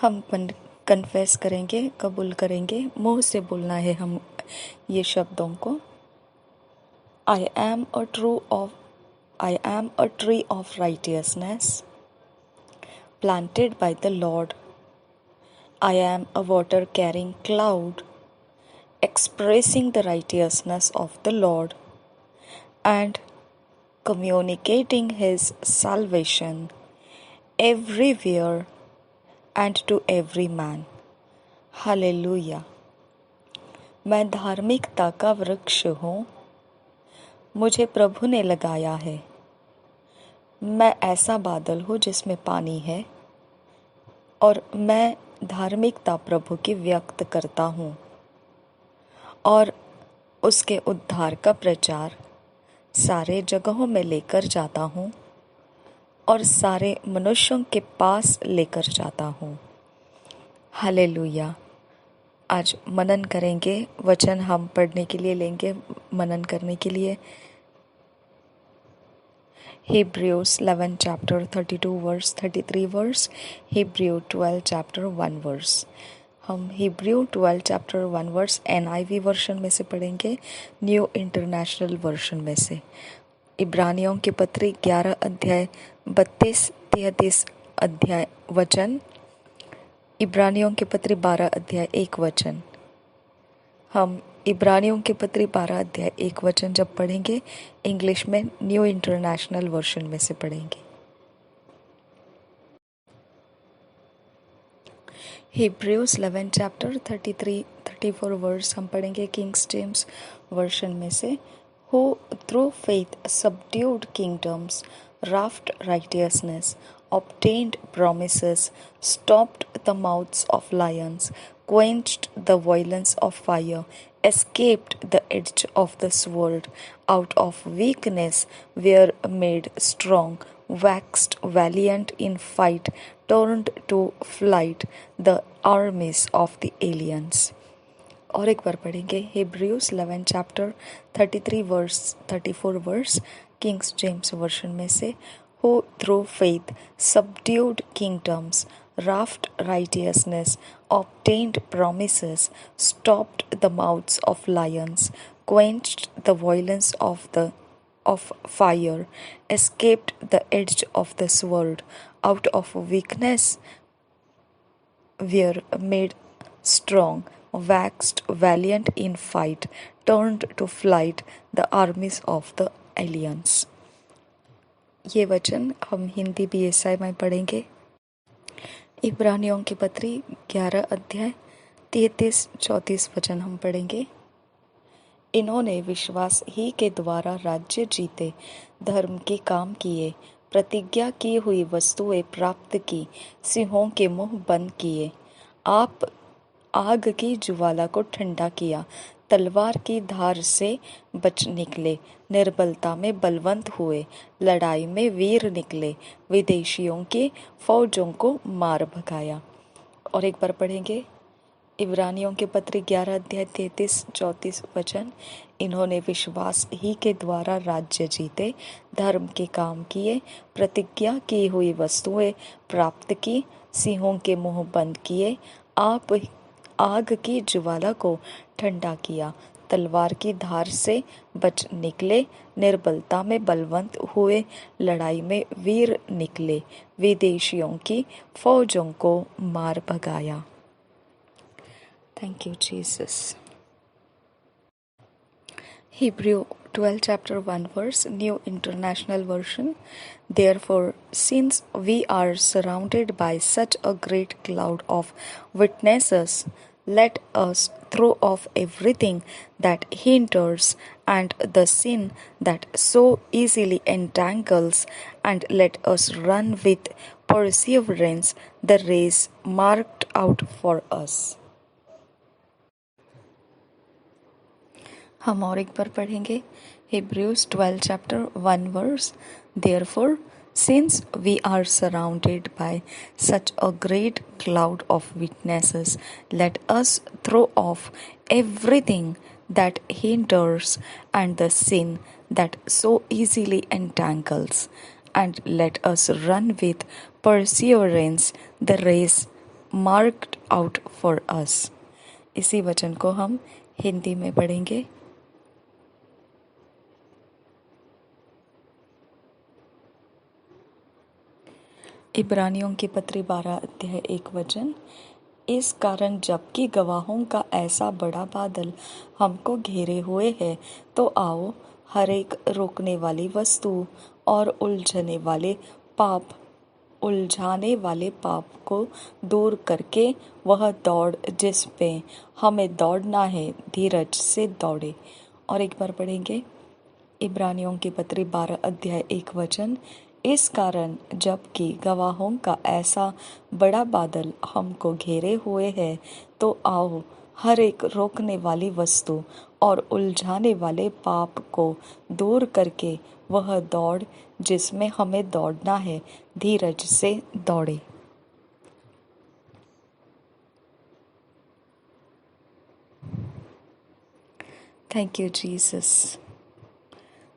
हम कन्फेस करेंगे, कबूल करेंगे, मुंह से बोलना है हम ये शब्दों को। I am a tree of righteousness planted by the Lord. I am a water carrying cloud expressing the righteousness of the Lord and communicating His salvation everywhere and to every man. Hallelujah. मैं धार्मिकता का वृक्ष हूँ, मुझे प्रभु ने लगाया है। मैं ऐसा बादल हूँ जिसमें पानी है और मैं धार्मिकता प्रभु की व्यक्त करता हूँ और उसके उद्धार का प्रचार सारे जगहों में लेकर जाता हूँ और सारे मनुष्यों के पास लेकर जाता हूँ। हालेलुया। आज मनन करेंगे, वचन हम पढ़ने के लिए लेंगे, मनन करने के लिए Hebrews 11 chapter 32 verse 33 verse, Hebrew 12 chapter 1 verse। हम Hebrew 12 chapter 1 verse NIV version में से पढ़ेंगे, न्यू इंटरनेशनल वर्शन में से। इब्रानियों की पत्री 11 अध्याय 32-33 अध्याय वचन, इब्रानियों की पत्री 12 अध्याय 1 वचन। हम इब्रानियों की पत्री 12 अध्याय 1 वचन जब पढ़ेंगे, इंग्लिश में न्यू इंटरनेशनल वर्शन में से पढ़ेंगे। Hebrews 11 chapter 33-34 वर्स हम पढ़ेंगे किंग्स जेम्स वर्शन में से। Who through faith subdued kingdoms, wrought righteousness, obtained promises, stopped the mouths of lions, quenched the violence of fire, escaped the edge of the sword, out of weakness were made strong, waxed valiant in fight, turned to flight the armies of the aliens। और एक बार पढ़ेंगे Hebrews 11 chapter 33 verse 34 verse kings James version में से। Who through faith subdued kingdoms, wrought righteousness, obtained promises, stopped the mouths of lions, quenched the violence of fire, escaped the edge of the sword, out of weakness were made strong, waxed valiant in fight, turned to flight the armies of the aliens। ये वचन हम Hindi BSI में पढ़ेंगे। इब्रानियों की पत्री 11 अध्याय 33-34 वचन हम पढ़ेंगे। इन्होंने विश्वास ही के द्वारा राज्य जीते, धर्म के काम किए, प्रतिज्ञा की हुई वस्तुएं प्राप्त की, सिंहों के मुंह बंद किए। आप आग की ज्वाला को ठंडा किया, तलवार की धार से बच निकले, निर्बलता में बलवंत हुए, लड़ाई में वीर निकले, विदेशियों की फौजों को मार भगाया। और एक बार पढ़ेंगे इब्रानियों के पत्र 11 अध्याय 33-34 वचन। इन्होंने विश्वास ही के द्वारा राज्य जीते, धर्म के काम किए, प्रतिज्ञा की हुई वस्तुएं प्राप्त की, सिंहों के मुंह बंद किए, आप आग की ज्वाला को ठंडा किया, तलवार की धार से बच निकले, निर्बलता में बलवंत हुए, लड़ाई में वीर निकले, विदेशियों की फौजों को मार भगाया। Thank you, Jesus. Hebrew 12 chapter 1 verse, New International Version. Therefore, since we are surrounded by such a great cloud of witnesses, let us throw off everything that hinders and the sin that so easily entangles, and let us run with perseverance the race marked out for us। हम और एक बार पढ़ेंगे Hebrews 12 chapter 1 verse। Therefore, since we are surrounded by such a great cloud of witnesses, let us throw off everything that hinders and the sin that so easily entangles, and let us run with perseverance the race marked out for us। इसी वचन को हम हिंदी में पढ़ेंगे। इब्रानियों की पत्री 12 अध्याय 1 वचन। इस कारण जबकि गवाहों का ऐसा बड़ा बादल हमको घेरे हुए है, तो आओ हर एक रोकने वाली वस्तु और उलझाने वाले पाप को दूर करके वह दौड़ जिसमें हमें दौड़ना है, धीरज से दौड़े। और एक बार पढ़ेंगे इब्रानियों की पत्री 12 अध्याय 1 वचन। इस कारण जबकि गवाहों का ऐसा बड़ा बादल हमको घेरे हुए है, तो आओ हर एक रोकने वाली वस्तु और उलझाने वाले पाप को दूर करके वह दौड़ जिसमें हमें दौड़ना है, धीरज से दौड़े। Thank you Jesus.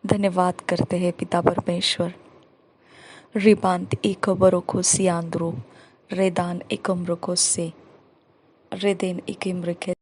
धन्यवाद करते हैं पिता परमेश्वर। रिबांत इकबरोको सियांद्रो रेदान इकम्रको से रेदेन इकिम्रके।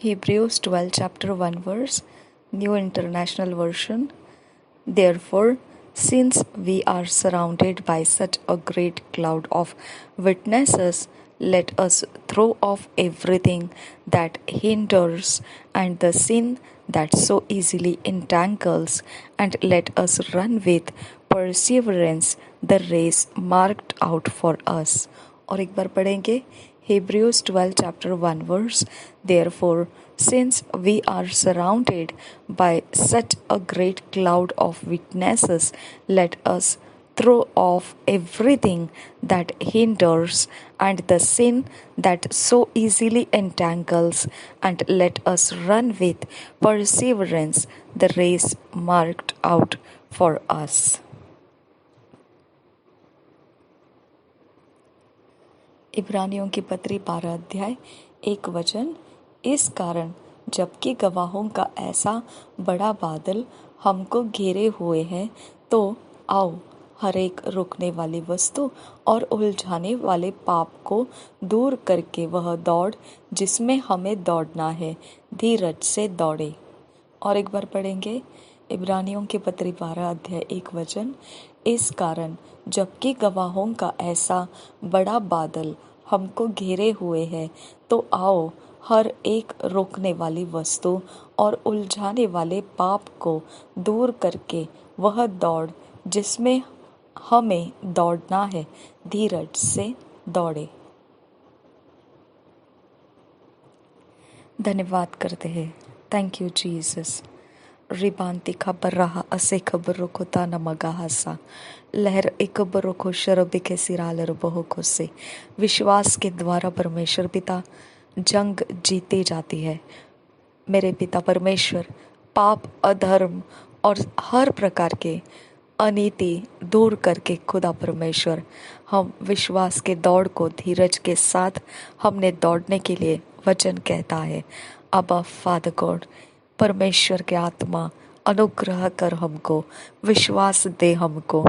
Hebrews 12 chapter 1 verse, New International Version. Therefore, since we are surrounded by such a great cloud of witnesses, let us throw off everything that hinders and the sin that so easily entangles, and let us run with perseverance the race marked out for us। और एक बार पढ़ेंगे Hebrews 12 chapter 1 verse। Therefore, since we are surrounded by such a great cloud of witnesses, let us throw off everything that hinders and the sin that so easily entangles, and let us run with perseverance the race marked out for us। इब्रानियों की पत्री 12 अध्याय 1 वचन। इस कारण जबकि गवाहों का ऐसा बड़ा बादल हमको घेरे हुए है, तो आओ हर एक रुकने वाली वस्तु और उलझाने वाले पाप को दूर करके वह दौड़ जिसमें हमें दौड़ना है, धीरज से दौड़े। और एक बार पढ़ेंगे इब्रानियों की पत्री 12 अध्याय 1 वचन। इस कारण जबकि गवाहों का ऐसा बड़ा बादल हमको घेरे हुए है, तो आओ हर एक रोकने वाली वस्तु और उलझाने वाले पाप को दूर करके वह दौड़ जिसमें हमें दौड़ना है, धीरज से दौड़े। धन्यवाद करते हैं। Thank you Jesus. रिबांती खबर रहा असे खबरों को ताना मगाहसा लहर एकबरों को शरबिके सिरालर बहुको से। विश्वास के द्वारा परमेश्वर पिता जंग जीते जाती है। मेरे पिता परमेश्वर पाप, अधर्म और हर प्रकार के अनीति दूर करके खुदा परमेश्वर हम विश्वास के दौड़ को धीरज के साथ हमने दौड़ने के लिए वचन कहता है। अबा फादर गॉड, परमेश्वर के आत्मा अनुग्रह कर हमको विश्वास दे, हमको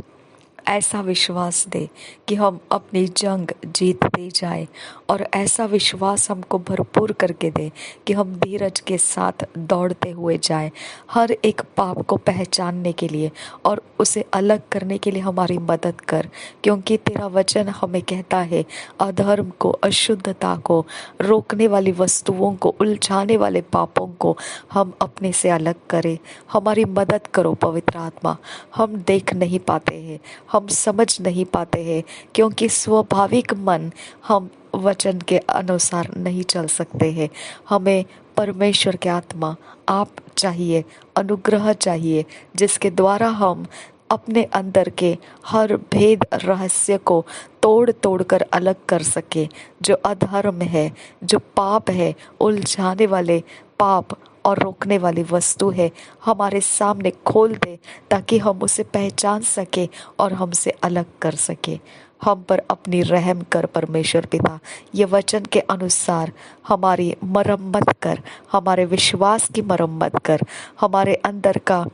ऐसा विश्वास दे कि हम अपनी जंग जीतते जाए, और ऐसा विश्वास हमको भरपूर करके दे कि हम धीरज के साथ दौड़ते हुए जाएं, हर एक पाप को पहचानने के लिए और उसे अलग करने के लिए हमारी मदद कर। क्योंकि तेरा वचन हमें कहता है अधर्म को, अशुद्धता को, रोकने वाली वस्तुओं को, उलझाने वाले पापों को हम अपने से अलग करें। हमारी मदद करो पवित्र आत्मा। हम देख नहीं पाते हैं, हम समझ नहीं पाते हैं, क्योंकि स्वाभाविक मन हम वचन के अनुसार नहीं चल सकते हैं। हमें परमेश्वर के आत्मा आप चाहिए, अनुग्रह चाहिए, जिसके द्वारा हम अपने अंदर के हर भेद रहस्य को तोड़ तोड़ कर अलग कर सके। जो अधर्म है, जो पाप है, उलझाने वाले पाप और रोकने वाली वस्तु है, हमारे सामने खोल दे ताकि हम उसे पहचान सके और हमसे अलग कर सके। हम पर अपनी रहम कर परमेश्वर पिता। ये वचन के अनुसार हमारी मरम्मत कर, हमारे विश्वास की मरम्मत कर, हमारे अंदर का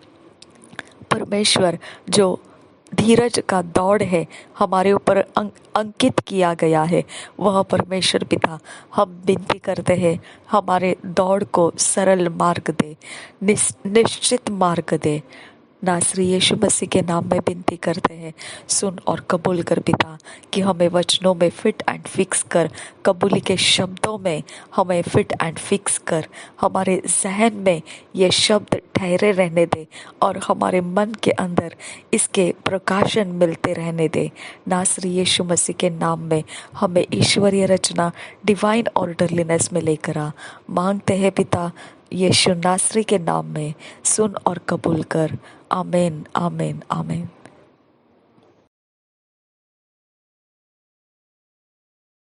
परमेश्वर जो धीरज का दौड़ है हमारे ऊपर अंकित किया गया है। वह परमेश्वर पिता, हम विनती करते हैं, हमारे दौड़ को सरल मार्ग दे, निश्चित मार्ग दे। नासरी यीशु मसीह के नाम में विनती करते हैं, सुन और कबूल कर पिता, कि हमें वचनों में फिट एंड फिक्स कर, कबूली के शब्दों में हमें फिट एंड फिक्स कर, हमारे जहन में ये शब्द ठहरे रहने दे और हमारे मन के अंदर इसके प्रकाशन मिलते रहने दे। नासरी यीशु मसीह के नाम में हमें ईश्वरीय रचना, डिवाइन ऑर्डरलीनेस में लेकर आ। मांगते हैं पिता यीशु नासरी के नाम में, सुन और कबूल कर। आमीन, आमीन, आमीन।